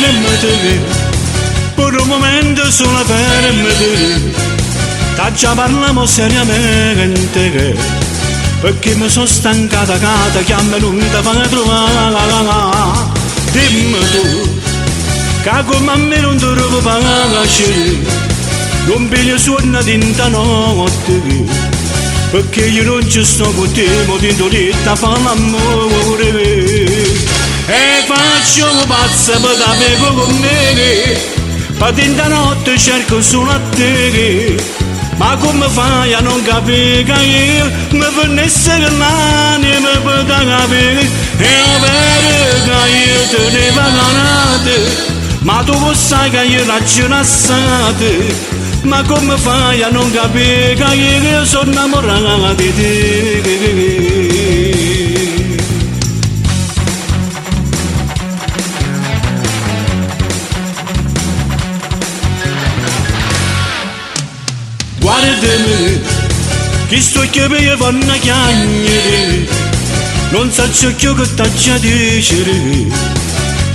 fermati, per un momento solo fermati, già parliamo seriamente, perché mi sono stancata, che a me non ti fa trovare. Dimmi tu, che come a me non ti trovo pace, non piglio suona tinta notte, perché io non ci sto con te, mo tinto lì a fare l'amore. E faccio un pazzo per dare con me, per tinta notte cerco solo a te. Ma come fai a non capire che io mi venisse che l'anima per capire? E vero che io te ne vaganate, ma tu sai che io ragione assate. Ma come fai a non capire che io sono innamorato di te? Guardami, che sto che vanno a chiagnere, non so ciò che t'accia dicere,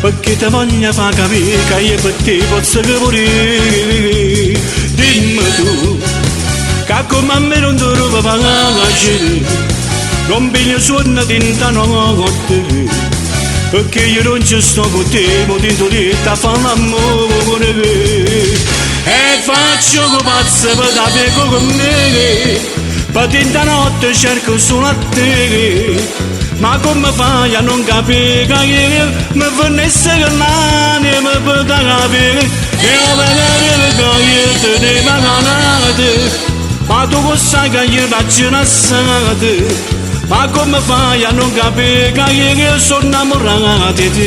perché ti voglio far capire che io per te posso morire. Dimmi tu, che come a me non ti trovo pace, non piglio suona tinta notte, perché io non ci sto con te, mo tinto lì a fare l'amore. E faccio un pazzo per dare con me, per tinta notte cerco solo a te. Ma come fai a non capire che io mi venisse che l'anima per capire? E vedere che io te ne vaganate, ma tu sai che io ragione assate. Ma come fai a non capire che io sono innamorato di te?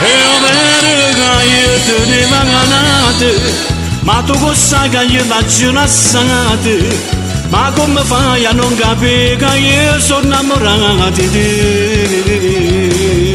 E vero che io te ne vaganate, ma tu sai che io ragione assate. Ma come fai a non capire che io sono innamorato di te?